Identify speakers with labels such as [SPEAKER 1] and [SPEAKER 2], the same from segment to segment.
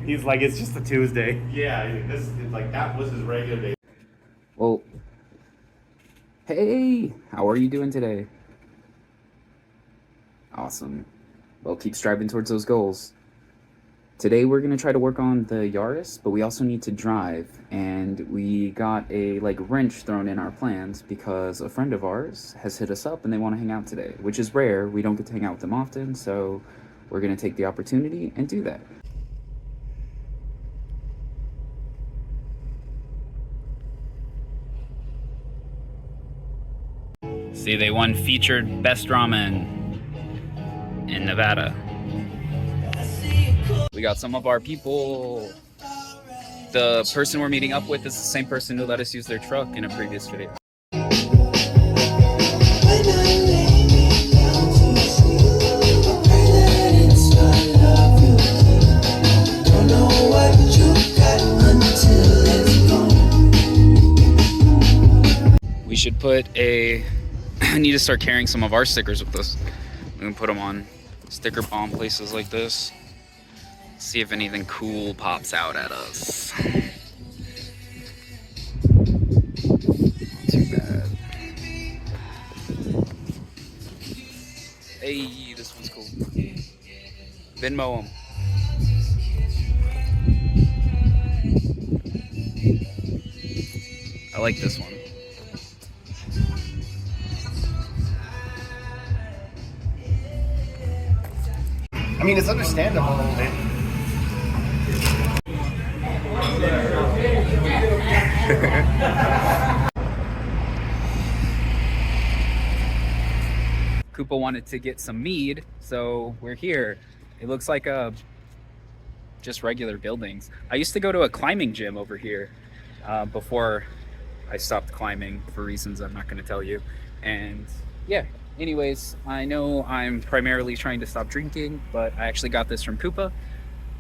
[SPEAKER 1] He's like, it's just a Tuesday.
[SPEAKER 2] Yeah, this like that was his regular day.
[SPEAKER 3] Well, hey, how are you doing today? Awesome. Well, keep striving towards those goals. Today we're gonna try to work on the Yaris, but we also need to drive, and we got a wrench thrown in our plans because a friend of ours has hit us up and they want to hang out today, which is rare. We don't get to hang out with them often, so we're gonna take the opportunity and do that. See, they won featured best ramen in Nevada. We got some of our people. The person we're meeting up with is the same person who let us use their truck in a previous video. We should put a... I need to start carrying some of our stickers with us. We can put them on sticker bomb places like this. See if anything cool pops out at us. Not too bad. Hey, this one's cool. Venmo 'em. I like this one.
[SPEAKER 1] I mean, it's understandable a little bit.
[SPEAKER 3] Koopa wanted to get some mead, so we're here. It looks like just regular buildings. I used to go to a climbing gym over here before I stopped climbing for reasons I'm not going to tell you. And yeah, anyways, I know I'm primarily trying to stop drinking, but I actually got this from Koopa.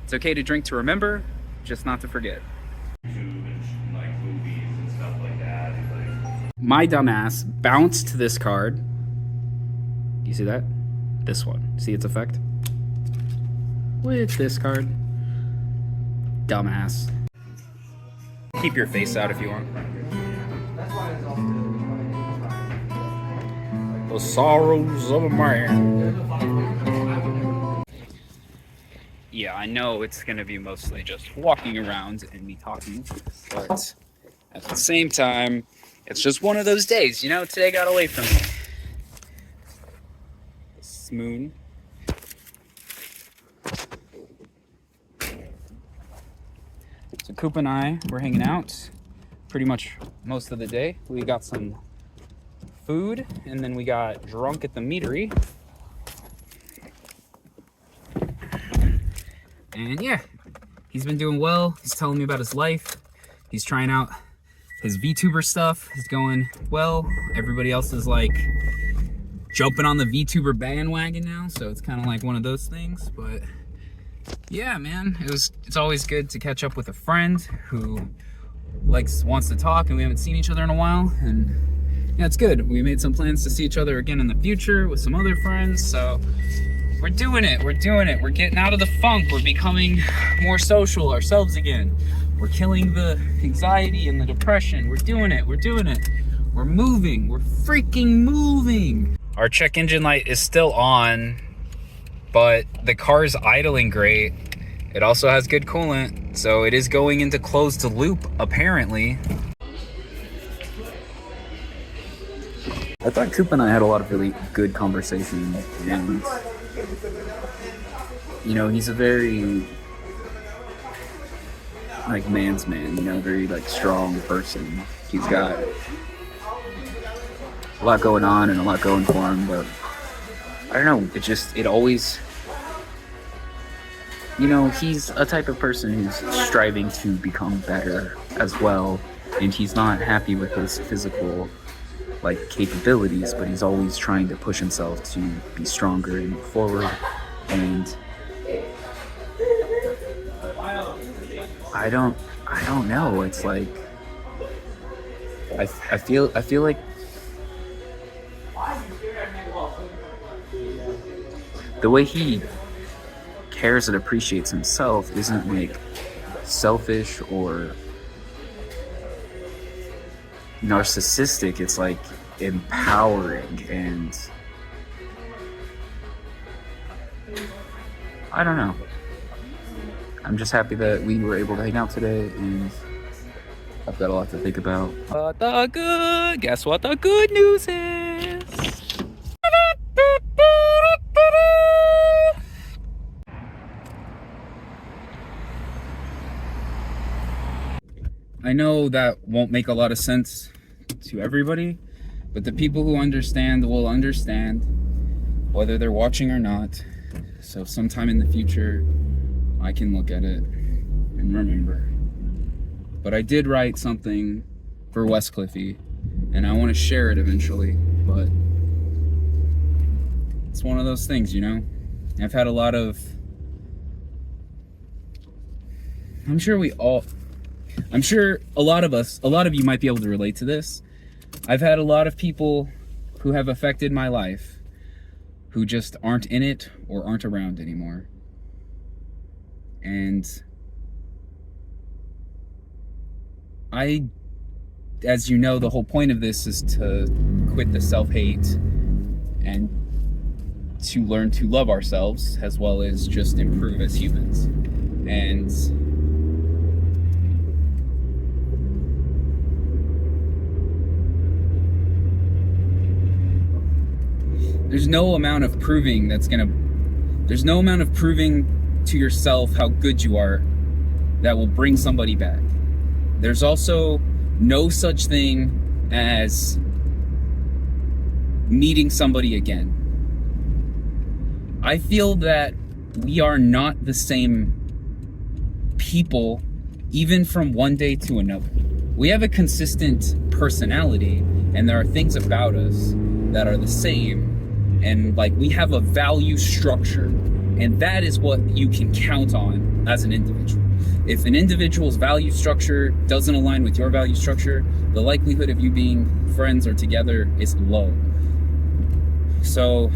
[SPEAKER 3] It's okay to drink to remember, just not to forget.
[SPEAKER 2] Like movies and stuff like that. Like...
[SPEAKER 3] My dumbass bounced this card. Do you see that? This one. See its effect? With this card. Dumbass. Keep your face out if you want. The sorrows of a man. Yeah, I know it's gonna be mostly just walking around and me talking, but at the same time, it's just one of those days, you know? Today got away from me. This moon. So Koopa and I were hanging out pretty much most of the day. We got some food, and then we got drunk at the meadery. And yeah, he's been doing well. He's telling me about his life. He's trying out his VTuber stuff. It's going well. Everybody else is like jumping on the VTuber bandwagon now, so it's kind of like one of those things. But yeah, man, it's always good to catch up with a friend who wants to talk, and we haven't seen each other in a while. And yeah, it's good. We made some plans to see each other again in the future with some other friends, so we're doing it. We're getting out of the funk. We're becoming more social ourselves again. We're killing the anxiety and the depression. We're doing it. We're moving. We're freaking moving. Our check engine light is still on, but the car's idling great. It also has good coolant, so it is going into closed loop, apparently. I thought Koopa and I had a lot of really good conversation, and you know, he's a very man's man, you know, very strong person. He's got a lot going on and a lot going for him, but I don't know, it always, you know, he's a type of person who's striving to become better as well, and he's not happy with his physical capabilities, but he's always trying to push himself to be stronger and move forward. And I don't know, it's like I feel like the way he cares and appreciates himself isn't like selfish or narcissistic. It's like empowering, and I don't know. I'm just happy that we were able to hang out today, and I've got a lot to think about. Guess what the good news is? I know that won't make a lot of sense to everybody, but the people who understand will understand, whether they're watching or not. So sometime in the future, I can look at it and remember. But I did write something for Wes Cliffy, and I want to share it eventually, but it's one of those things, you know? I've had a lot of... I'm sure a lot of you might be able to relate to this. I've had a lot of people who have affected my life who just aren't in it or aren't around anymore. And as you know, the whole point of this is to quit the self-hate and to learn to love ourselves as well as just improve as humans. And there's no amount of proving to yourself how good you are that will bring somebody back. There's also no such thing as meeting somebody again. I feel that we are not the same people, even from one day to another. We have a consistent personality, and there are things about us that are the same. And like, we have a value structure, and that is what you can count on as an individual. If an individual's value structure doesn't align with your value structure, the likelihood of you being friends or together is low. So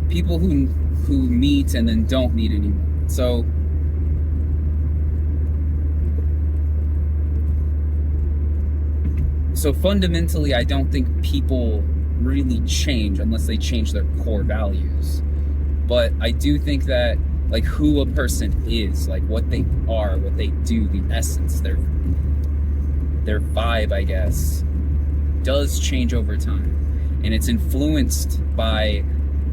[SPEAKER 3] people who meet and then don't meet anymore. So fundamentally, I don't think people really change unless they change their core values. But I do think that like who a person is, like what they are, what they do, the essence, their vibe, I guess, does change over time. And it's influenced by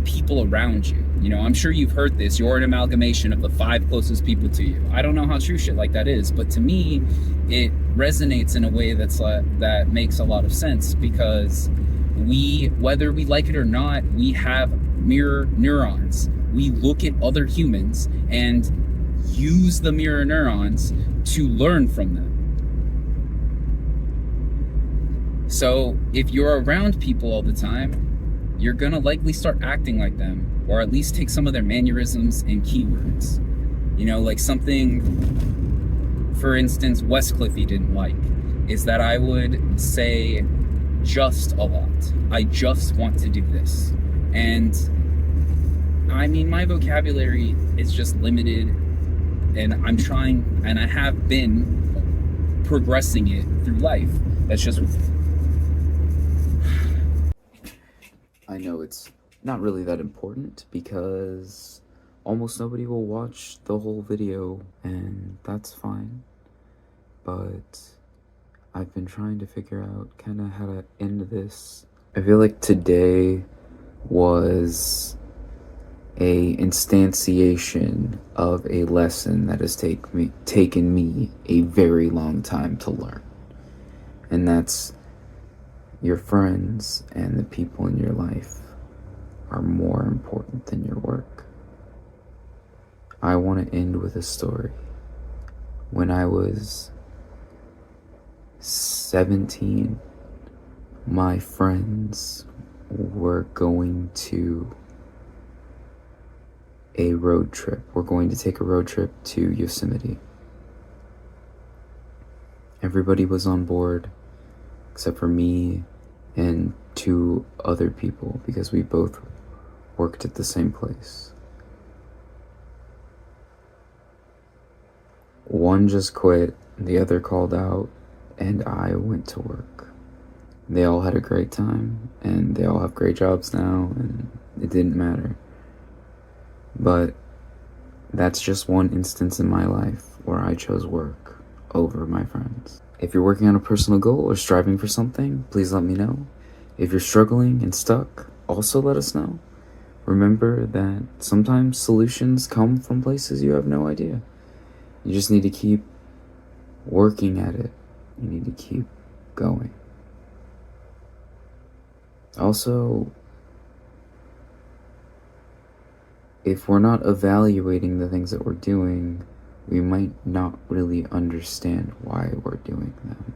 [SPEAKER 3] people around you. You know, I'm sure you've heard this. You're an amalgamation of the 5 closest people to you. I don't know how true shit like that is, but to me, it resonates in a way that makes a lot of sense, because whether we like it or not, we have mirror neurons. We look at other humans and use the mirror neurons to learn from them. So if you're around people all the time, you're gonna likely start acting like them, or at least take some of their mannerisms and keywords. You know, like something, for instance, Wes Cliffy didn't like, is that I would say just a lot. I just want to do this. And I mean, my vocabulary is just limited, and I'm trying, and I have been progressing it through life. That's just... I know it's not really that important because almost nobody will watch the whole video, and that's fine. But I've been trying to figure out kind of how to end this. I feel like today was a instantiation of a lesson that has taken me a very long time to learn. And that's your friends and the people in your life are more important than your work. I want to end with a story. When I was 17, my friends were going to a road trip. We're going to take a road trip to Yosemite. Everybody was on board except for me and 2 other people, because we both worked at the same place.
[SPEAKER 4] One just quit, the other called out, and I went to work. They all had a great time, and they all have great jobs now, and it didn't matter. But that's just one instance in my life where I chose work over my friends. If you're working on a personal goal or striving for something, please let me know. If you're struggling and stuck, also let us know. Remember that sometimes solutions come from places you have no idea. You just need to keep working at it. You need to keep going. Also, if we're not evaluating the things that we're doing, we might not really understand why we're doing them.